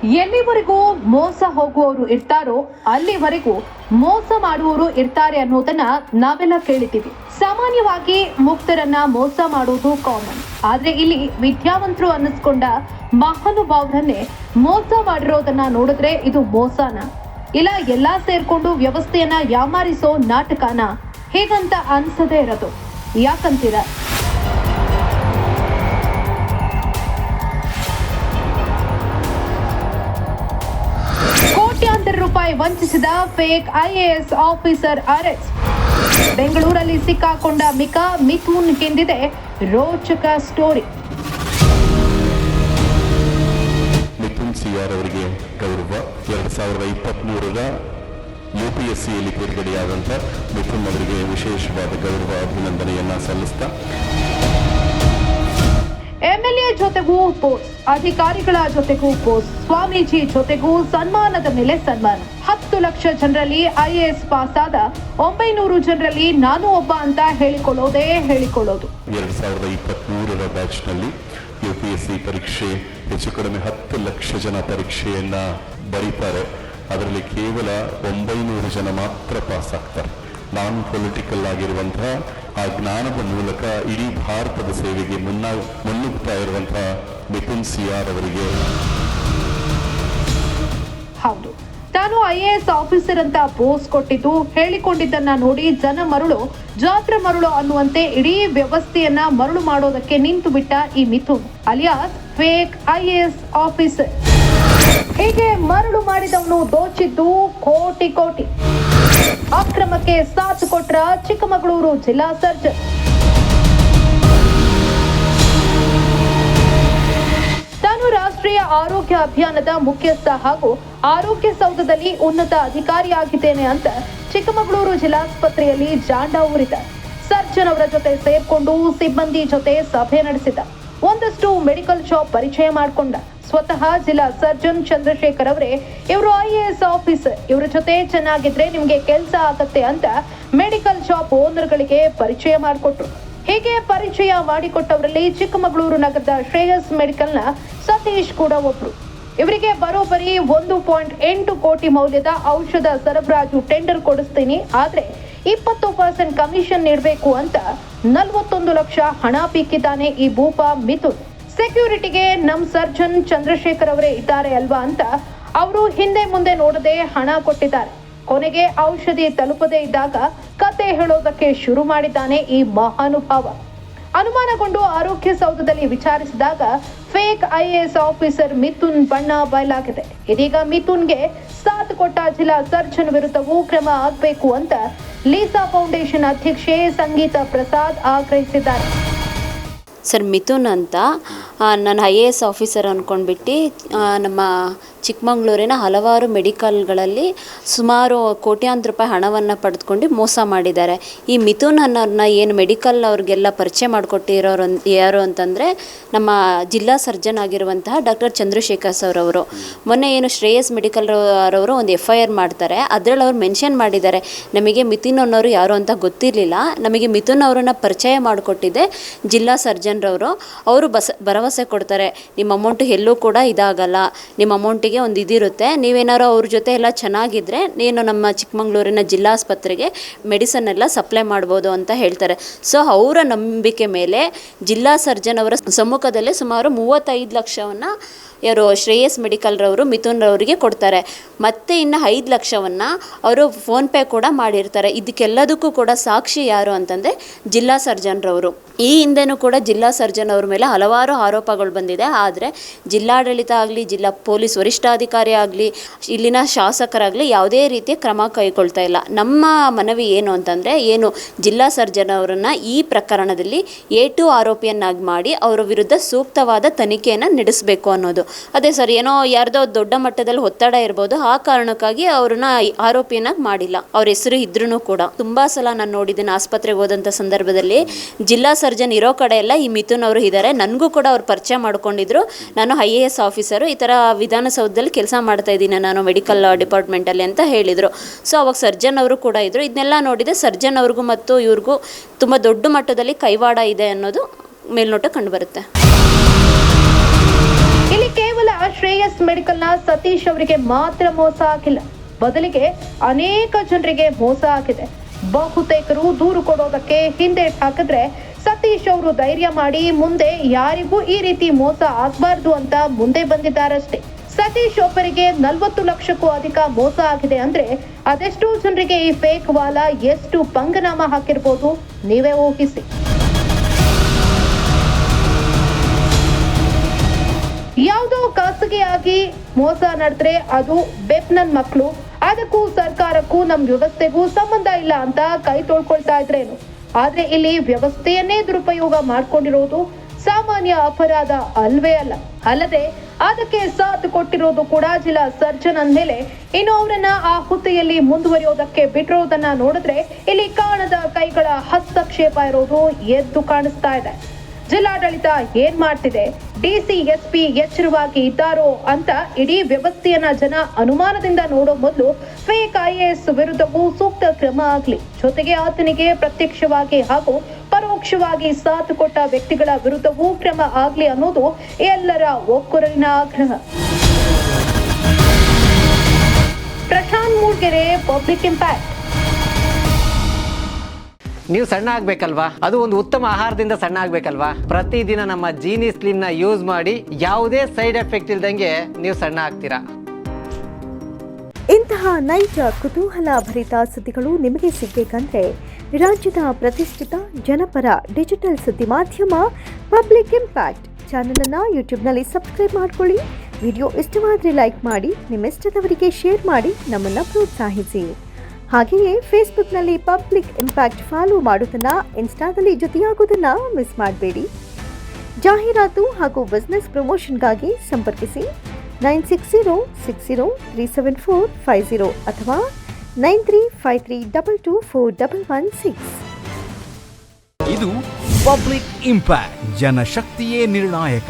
ಎಲ್ಲಿವರೆಗೂ ಮೋಸ ಹೋಗುವವರು ಇರ್ತಾರೋ ಅಲ್ಲಿವರೆಗೂ ಮೋಸ ಮಾಡುವವರು ಇರ್ತಾರೆ ಅನ್ನೋದನ್ನ ನಾವೆಲ್ಲ ಕೇಳಿದ್ದೀವಿ. ಸಾಮಾನ್ಯವಾಗಿ ಮುಕ್ತರನ್ನ ಮೋಸ ಮಾಡೋದು ಕಾಮನ್. ಆದ್ರೆ ಇಲ್ಲಿ ವಿದ್ಯಾವಂತರು ಅನ್ನಿಸ್ಕೊಂಡ ಮಹಾನುಭಾವರನ್ನೇ ಮೋಸ ಮಾಡಿರೋದನ್ನ ನೋಡಿದ್ರೆ ಇದು ಮೋಸನ ಇಲ್ಲ ಎಲ್ಲಾ ಸೇರ್ಕೊಂಡು ವ್ಯವಸ್ಥೆಯನ್ನ ಯಾಮಾರಿಸೋ ನಾಟಕನ ಹೇಗಂತ ಅನ್ಸದೇ ಇರೋದು. ಯಾಕಂತೀರ? ಕೋಟ್ಯಾಂತರ ರೂಪಾಯಿ ವಂಚಿಸಿದ ಫೇಕ್ IAS ಆಫೀಸರ್ ಅರೆಸ್ಟ್. ಬೆಂಗಳೂರಲ್ಲಿ ಸಿಕ್ಕಾಕೊಂಡ ಮಿಥುನ್ ಕೆಂದಿದೆ ರೋಚಕ ಸ್ಟೋರಿ. ಮಿಥುನ್ ಸಿಆರ್ ಅವರಿಗೆ ಗೌರವ 2023ರ UPSCಯಲ್ಲಿ ತೇರ್ಗಡೆಯಾದಂಥ ಮಿಥುನ್ ಅವರಿಗೆ ವಿಶೇಷವಾದ ಗೌರವ ಅಭಿನಂದನೆಯನ್ನ ಸಲ್ಲಿಸ್ತಾ MLA ಜೊತೆಗೂ ಪೋಸ್ಟ್, ಅಧಿಕಾರಿಗಳ ಜೊತೆಗೂ ಪೋಸ್ಟ್, ಸ್ವಾಮೀಜಿ ಜೊತೆಗೂ ಸನ್ಮಾನದ ಮೇಲೆ ಸನ್ಮಾನ. 10 ಲಕ್ಷ ಜನರಲ್ಲಿ IAS ಪಾಸ್ ಆದ 900 ಜನರಲ್ಲಿ ನಾನು ಒಬ್ಬ ಅಂತ ಹೇಳಿಕೊಳ್ಳೋದು. 2023ರ ಬ್ಯಾಚ್ನಲ್ಲಿ UPSC ಪರೀಕ್ಷೆ ಹೆಚ್ಚು ಕಡಿಮೆ 10 ಲಕ್ಷ ಜನ ಪರೀಕ್ಷೆಯನ್ನ ಬರೀತಾರೆ. ಅದರಲ್ಲಿ ಕೇವಲ 900 ಜನ ಮಾತ್ರ ಪಾಸ್ ಆಗ್ತಾರೆ. ನಾನ್ ಪೊಲಿಟಿಕಲ್ ಆಗಿರುವಂತಹ ಆ ಜ್ಞಾನದ ಮೂಲಕ ಇಡೀ ಭಾರತದ ಸೇವೆಗೆ ಮುನ್ನುಗ್ತಾ ಇರುವಂತಹ ಮಿಥುನ್ ಸಿಆರ್ ಅವರಿಗೆ ಹೌದು, ತಾನು IAS ಆಫೀಸರ್ ಅಂತ ಪೋಸ್ಟ್ ಕೊಟ್ಟಿದ್ದು ಹೇಳಿಕೊಂಡಿದ್ದನ್ನ ನೋಡಿ ಜನ ಮರುಳು ಜಾತ್ರೆ ಮರುಳು ಅನ್ನುವಂತೆ ಇಡೀ ವ್ಯವಸ್ಥೆಯನ್ನ ಮರುಳು ಮಾಡೋದಕ್ಕೆ ನಿಂತು ಬಿಟ್ಟ ಈ Mithun alias fake IAS officer. ಹೀಗೆ ಮರುಳು ಮಾಡಿದವನು ದೋಚಿದ್ದು ಕೋಟಿ. ಅಕ್ರಮಕ್ಕೆ ಸಾಥ್ ಕೊಟ್ರ ಚಿಕ್ಕಮಗಳೂರು ಜಿಲ್ಲಾ ಸರ್ಜನ್. ತಾನು ರಾಷ್ಟ್ರೀಯ ಆರೋಗ್ಯ ಅಭಿಯಾನದ ಮುಖ್ಯಸ್ಥ ಹಾಗೂ ಆರೋಗ್ಯ ಸೌಧದಲ್ಲಿ ಉನ್ನತ ಅಧಿಕಾರಿಯಾಗಿದ್ದೇನೆ ಅಂತ ಚಿಕ್ಕಮಗಳೂರು ಜಿಲ್ಲಾಸ್ಪತ್ರೆಯಲ್ಲಿ ಜಾಂಡ ಊರಿದ ಸರ್ಜನ್ ಅವರ ಜೊತೆ ಸೇರ್ಕೊಂಡು ಸಿಬ್ಬಂದಿ ಜೊತೆ ಸಭೆ ನಡೆಸಿದ. ಒಂದಷ್ಟು ಮೆಡಿಕಲ್ ಶಾಪ್ ಪರಿಚಯ ಮಾಡಿಕೊಂಡ. ಸ್ವತಃ ಜಿಲ್ಲಾ ಸರ್ಜನ್ ಚಂದ್ರಶೇಖರ್ ಅವರೇ ಇವರು IAS ಆಫೀಸರ್, ಇವರ ಜೊತೆ ಚೆನ್ನಾಗಿದ್ರೆ ನಿಮ್ಗೆ ಕೆಲಸ ಆಗತ್ತೆ ಅಂತ ಮೆಡಿಕಲ್ ಶಾಪ್ ಓನರ್ಗಳಿಗೆ ಪರಿಚಯ ಮಾಡಿಕೊಟ್ರು. ಹೀಗೆ ಪರಿಚಯ ಮಾಡಿಕೊಟ್ಟವರಲ್ಲಿ ಚಿಕ್ಕಮಗಳೂರು ನಗರದ ಶ್ರೇಯಸ್ ಮೆಡಿಕಲ್ನ ಸತೀಶ್ ಕೂಡ ಒಬ್ರು. ಇವರಿಗೆ ಬರೋಬ್ಬರಿ 1.8 ಕೋಟಿ ಮೌಲ್ಯದ ಔಷಧ ಸರಬರಾಜು ಟೆಂಡರ್ ಕೊಡಿಸ್ತೀನಿ, ಆದ್ರೆ 20% ಕಮಿಷನ್ ನೀಡಬೇಕು ಅಂತ 41 ಲಕ್ಷ ಹಣ ಪೀಕಿದ್ದಾನೆ ಈ ಭೂಪ ಮಿಥುನ್. ಸೆಕ್ಯೂರಿಟಿಗೆ ನಮ್ ಸರ್ಜನ್ ಚಂದ್ರಶೇಖರ್ ಅವರೇ ಇದ್ದಾರೆ ಅಲ್ವಾ ಅಂತ ಅವರು ಹಿಂದೆ ಮುಂದೆ ನೋಡದೆ ಹಣ ಕೊಟ್ಟಿದ್ದಾರೆ. ಕೊನೆಗೆ ಔಷಧಿ ತಲುಪದೇ ಇದ್ದಾಗ ಕತೆ ಹೇಳೋದಕ್ಕೆ ಶುರು ಮಾಡಿದ್ದಾನೆ ಈ ಮಹಾನುಭಾವ. ಅನುಮಾನಗೊಂಡು ಆರೋಗ್ಯ ಸೌಧದಲ್ಲಿ ವಿಚಾರಿಸಿದಾಗ ಫೇಕ್ IAS ಆಫೀಸರ್ ಮಿಥುನ್ ಬಣ್ಣ ಬಯಲಾಗಿದೆ. ಇದೀಗ ಮಿಥುನ್ಗೆ ಸಾಥ್ ಕೊಟ್ಟ ಜಿಲ್ಲಾ ಸರ್ಜನ್ ವಿರುದ್ಧವೂ ಕ್ರಮ ಆಗಬೇಕು ಅಂತ ಲೀಸಾ ಫೌಂಡೇಶನ್ ಅಧ್ಯಕ್ಷೆ ಸಂಗೀತಾ ಪ್ರಸಾದ್ ಆಗ್ರಹಿಸಿದ್ದಾರೆ. ಸರ್, ಮಿಥುನ್ ಅಂತ ನಾನು IAS ಆಫೀಸರ್ ಅಂದ್ಕೊಂಡ್ಬಿಟ್ಟು ನಮ್ಮ ಚಿಕ್ಕಮಗಳೂರಿನ ಹಲವಾರು ಮೆಡಿಕಲ್ಗಳಲ್ಲಿ ಸುಮಾರು ಕೋಟ್ಯಾಂತರ ರೂಪಾಯಿ ಹಣವನ್ನು ಪಡೆದುಕೊಂಡು ಮೋಸ ಮಾಡಿದ್ದಾರೆ. ಈ ಮಿಥುನ್ ಅನ್ನೋರನ್ನ ಏನು ಮೆಡಿಕಲ್ ಅವ್ರಿಗೆಲ್ಲ ಪರಿಚಯ ಮಾಡಿಕೊಟ್ಟಿರೋರು ಯಾರು ಅಂತಂದರೆ ನಮ್ಮ ಜಿಲ್ಲಾ ಸರ್ಜನ್ ಆಗಿರುವಂತಹ ಡಾಕ್ಟರ್ ಚಂದ್ರಶೇಖರ್ ಸರ್ ಅವರು. ಮೊನ್ನೆ ಏನು ಶ್ರೇಯಸ್ ಮೆಡಿಕಲ್ ಅವರವರು ಒಂದು FIR ಮಾಡ್ತಾರೆ. ಅದರಲ್ಲಿ ಅವ್ರು ಮೆನ್ಷನ್ ಮಾಡಿದ್ದಾರೆ, ನಮಗೆ ಮಿಥುನ್ ಅನ್ನೋರು ಯಾರು ಅಂತ ಗೊತ್ತಿರಲಿಲ್ಲ, ನಮಗೆ ಮಿಥುನ್ ಅವರನ್ನ ಪರಿಚಯ ಮಾಡಿಕೊಟ್ಟಿದ್ದೆ ಜಿಲ್ಲಾ ಸರ್ಜನ್ರವರು. ಅವರು ಭರವಸೆ ಕೊಡ್ತಾರೆ, ನಿಮ್ಮ ಅಮೌಂಟು ಎಲ್ಲೂ ಕೂಡ ಇದಾಗಲ್ಲ, ನಿಮ್ಮ ಅಮೌಂಟಿಗೆ ಒಂದು ಇದಿರುತ್ತೆ, ನೀವೇನಾರು ಅವ್ರ ಜೊತೆ ಎಲ್ಲ ಚೆನ್ನಾಗಿದ್ದರೆ ನೀನು ನಮ್ಮ ಚಿಕ್ಕಮಗಳೂರಿನ ಜಿಲ್ಲಾಸ್ಪತ್ರೆಗೆ ಮೆಡಿಸನ್ ಎಲ್ಲ ಸಪ್ಲೈ ಮಾಡ್ಬೋದು ಅಂತ ಹೇಳ್ತಾರೆ. ಸೊ ಅವರ ನಂಬಿಕೆ ಮೇಲೆ ಜಿಲ್ಲಾ ಸರ್ಜನ್ ಅವರ ಸಮ್ಮುಖದಲ್ಲೇ ಸುಮಾರು 35 ಲಕ್ಷವನ್ನು ಯಾರು ಶ್ರೇಯಸ್ ಮೆಡಿಕಲ್ರವರು ಮಿಥುನ್ ರವರಿಗೆ ಕೊಡ್ತಾರೆ. ಮತ್ತು ಇನ್ನು 5 ಲಕ್ಷವನ್ನು ಅವರು ಫೋನ್ಪೇ ಕೂಡ ಮಾಡಿರ್ತಾರೆ. ಇದಕ್ಕೆಲ್ಲದಕ್ಕೂ ಕೂಡ ಸಾಕ್ಷಿ ಯಾರು ಅಂತಂದರೆ ಜಿಲ್ಲಾ ಸರ್ಜನ್ರವರು. ಈ ಹಿಂದೆನೂ ಕೂಡ ಜಿಲ್ಲಾ ಸರ್ಜನ್ ಅವ್ರ ಮೇಲೆ ಹಲವಾರು ಆರೋಪಗಳು ಬಂದಿದೆ. ಆದರೆ ಜಿಲ್ಲಾಡಳಿತ ಆಗಲಿ, ಜಿಲ್ಲಾ ಪೊಲೀಸ್ ವರಿಷ್ಠಾಧಿಕಾರಿ ಆಗಲಿ, ಇಲ್ಲಿನ ಶಾಸಕರಾಗಲಿ ಯಾವುದೇ ರೀತಿಯ ಕ್ರಮ ಕೈಗೊಳ್ತಾ ಇಲ್ಲ. ನಮ್ಮ ಮನವಿ ಏನು ಅಂತಂದರೆ, ಏನು ಜಿಲ್ಲಾ ಸರ್ಜನ್ ಅವರನ್ನು ಈ ಪ್ರಕರಣದಲ್ಲಿ A2 ಆರೋಪಿಯನ್ನಾಗಿ ಮಾಡಿ ಅವರ ವಿರುದ್ಧ ಸೂಕ್ತವಾದ ತನಿಖೆಯನ್ನು ನಡೆಸಬೇಕು ಅನ್ನೋದು. ಅದೇ ಸರ್, ಏನೋ ಯಾರ್ದೋ ದೊಡ್ಡ ಮಟ್ಟದಲ್ಲಿ ಒತ್ತಡ ಇರ್ಬೋದು, ಆ ಕಾರಣಕ್ಕಾಗಿ ಅವ್ರನ್ನ ಆರೋಪಿಯನ್ನಾಗಿ ಮಾಡಿಲ್ಲ. ಅವ್ರ ಹೆಸರು ಇದ್ರೂ ಕೂಡ ತುಂಬ ಸಲ ನಾನು ನೋಡಿದ್ದೀನಿ ಆಸ್ಪತ್ರೆಗೆ ಹೋದಂಥ ಸಂದರ್ಭದಲ್ಲಿ ಜಿಲ್ಲಾ ಸರ್ಜನ್ ಇರೋ ಕಡೆ ಎಲ್ಲ ಈ ಮಿಥುನ್ ಅವರು ಇದ್ದಾರೆ. ನನಗೂ ಕೂಡ ಅವ್ರು ಪರಿಚಯ ಮಾಡ್ಕೊಂಡಿದ್ರು, ನಾನು IAS ಆಫೀಸರು, ಈ ಥರ ವಿಧಾನಸೌಧದಲ್ಲಿ ಕೆಲಸ ಮಾಡ್ತಾ ಇದ್ದೀನಿ ನಾನು ಮೆಡಿಕಲ್ ಡಿಪಾರ್ಟ್ಮೆಂಟಲ್ಲಿ ಅಂತ ಹೇಳಿದರು. ಸೊ ಅವಾಗ ಸರ್ಜನ್ ಅವರು ಕೂಡ ಇದ್ದರು. ಇದನ್ನೆಲ್ಲ ನೋಡಿದೆ, ಸರ್ಜನ್ ಅವ್ರಿಗೂ ಮತ್ತು ಇವ್ರಿಗೂ ತುಂಬ ದೊಡ್ಡ ಮಟ್ಟದಲ್ಲಿ ಕೈವಾಡ ಇದೆ ಅನ್ನೋದು ಮೇಲ್ನೋಟ ಕಂಡುಬರುತ್ತೆ. ಇಲ್ಲಿ ಕೇವಲ ಶ್ರೇಯಸ್ ಮೆಡಿಕಲ್ನ ಸತೀಶ್ ಅವರಿಗೆ ಮಾತ್ರ ಮೋಸ ಆಗಿಲ್ಲ, ಬದಲಿಗೆ ಅನೇಕ ಜನರಿಗೆ ಮೋಸ ಆಗಿದೆ. ಬಹುತೇಕರು ದೂರು ಕೊಡೋದಕ್ಕೆ ಹಿಂದೆ ಹಾಕಿದ್ರೆ ಸತೀಶ್ ಅವರು ಧೈರ್ಯ ಮಾಡಿ ಮುಂದೆ ಯಾರಿಗೂ ಈ ರೀತಿ ಮೋಸ ಆಗಬಾರ್ದು ಅಂತ ಮುಂದೆ ಬಂದಿದ್ದಾರಷ್ಟೇ. ಸತೀಶ್ ಒಬ್ಬರಿಗೆ 40 ಲಕ್ಷಕ್ಕೂ ಅಧಿಕ ಮೋಸ ಆಗಿದೆ ಅಂದ್ರೆ ಅದೆಷ್ಟೋ ಜನರಿಗೆ ಈ ಫೇಕ್ ವಾಲ ಎಷ್ಟು ಪಂಗನಾಮ ಹಾಕಿರ್ಬೋದು ನೀವೇ ಊಹಿಸಿ. ಯಾವುದೋ ಖಾಸಗಿಯಾಗಿ ಮೋಸ ನಡೆದ್ರೆ ಅದು ಬೆಪ್ನನ್ ಮಕ್ಕಳು, ಅದಕ್ಕೂ ಸರ್ಕಾರಕ್ಕೂ ನಮ್ ವ್ಯವಸ್ಥೆಗೂ ಸಂಬಂಧ ಇಲ್ಲ ಅಂತ ಕೈ ತೊಳ್ಕೊಳ್ತಾ ಇದ್ರೇನು. ಆದ್ರೆ ಇಲ್ಲಿ ವ್ಯವಸ್ಥೆಯನ್ನೇ ದುರುಪಯೋಗ ಮಾಡ್ಕೊಂಡಿರೋದು ಸಾಮಾನ್ಯ ಅಪರಾಧ ಅಲ್ವೇ ಅಲ್ಲ. ಅಲ್ಲದೆ ಅದಕ್ಕೆ ಸಾಥ್ ಕೊಟ್ಟಿರೋದು ಕೂಡ ಜಿಲ್ಲಾ ಸರ್ಜನ್ ಅಂದ್ಮೇಲೆ ಇನ್ನು ಅವರನ್ನ ಆ ಹುದ್ದೆಯಲ್ಲಿ ಮುಂದುವರಿಯೋದಕ್ಕೆ ಬಿಟ್ಟಿರೋದನ್ನ ನೋಡಿದ್ರೆ ಇಲ್ಲಿ ಕಾಣದ ಕೈಗಳ ಹಸ್ತಕ್ಷೇಪ ಇರೋದು ಎದ್ದು ಕಾಣಿಸ್ತಾ ಇದೆ. ಜಿಲ್ಲಾಡಳಿತ ಏನ್ ಮಾಡ್ತಿದೆ, ಡಿಸಿ ಎಸ್ಪಿ ಎಚ್ಚರವಾಗಿ ಇದ್ದಾರೋ ಅಂತ ಇಡೀ ವ್ಯವಸ್ಥೆಯನ್ನ ಜನ ಅನುಮಾನದಿಂದ ನೋಡೋ ಮೊದಲು ಫೇಕ್ IAS ವಿರುದ್ಧವೂ ಸೂಕ್ತ ಕ್ರಮ ಆಗ್ಲಿ, ಜೊತೆಗೆ ಆತನಿಗೆ ಪ್ರತ್ಯಕ್ಷವಾಗಿ ಹಾಗೂ ಪರೋಕ್ಷವಾಗಿ ಸಾಥ್ ಕೊಟ್ಟ ವ್ಯಕ್ತಿಗಳ ವಿರುದ್ಧವೂ ಕ್ರಮ ಆಗ್ಲಿ ಅನ್ನೋದು ಎಲ್ಲರ ಒಕ್ಕೊರಲಿನ ಆಗ್ರಹ. Prashanth Moodgere, public impact. ನೀವು ಸಣ್ಣ ಆಗ್ಬೇಕಲ್ವಾ, ಅದು ಒಂದು ಉತ್ತಮ ಆಹಾರದಿಂದ ಸಣ್ಣ ಆಗ್ಬೇಕಲ್ವಾ. ಪ್ರತಿದಿನ ನಮ್ಮ ಜೀನಿ ಸ್ಲಿಮ್ ನ ಯೂಸ್ ಮಾಡಿ ಯಾವುದೇ ಸೈಡ್ ಎಫೆಕ್ಟ್ ಇಲ್ದಂಗೆ ನೀವು ಸಣ್ಣ ಆಗ್ತೀರಾ. ಇಂತಹ ನೈಜ ಕುತೂಹಲ ಭರಿತ ಸುದ್ದಿಗಳು ನಿಮಗೆ ಸಿಗಬೇಕಂದ್ರೆ ರಾಜ್ಯದ ಪ್ರತಿಷ್ಠಿತ ಜನಪರ ಡಿಜಿಟಲ್ ಸುದ್ದಿ ಮಾಧ್ಯಮ ಪಬ್ಲಿಕ್ ಇಂಪ್ಯಾಕ್ಟ್ ಚಾನೆಲ್ ಅನ್ನು ಯೂಟ್ಯೂಬ್ನಲ್ಲಿ ಸಬ್ಸ್ಕ್ರೈಬ್ ಮಾಡ್ಕೊಳ್ಳಿ. ವಿಡಿಯೋ ಇಷ್ಟವಾದರೆ ಲೈಕ್ ಮಾಡಿ, ನಿಮ್ಮ ಇಷ್ಟದವರಿಗೆ ಶೇರ್ ಮಾಡಿ ನಮ್ಮನ್ನು ಪ್ರೋತ್ಸಾಹಿಸಿ. ಹಾಗೆಯೇ ಫೇಸ್ಬುಕ್ನಲ್ಲಿ ಪಬ್ಲಿಕ್ ಇಂಪ್ಯಾಕ್ಟ್ ಫಾಲೋ ಮಾಡೋದನ್ನ, ಇನ್ಸ್ಟಾದಲ್ಲಿ ಜೊತೆಯಾಗೋದನ್ನ ಮಿಸ್ ಮಾಡಬೇಡಿ. ಜಾಹೀರಾತು ಹಾಗೂ ಬಿಸ್ನೆಸ್ ಪ್ರಮೋಷನ್ಗಾಗಿ ಸಂಪರ್ಕಿಸಿ 9606037450 ಅಥವಾ 9353224116. ಇದು ಪಬ್ಲಿಕ್ ಇಂಪ್ಯಾಕ್ಟ್, ಜನಶಕ್ತಿಯೇ ನಿರ್ಣಾಯಕ.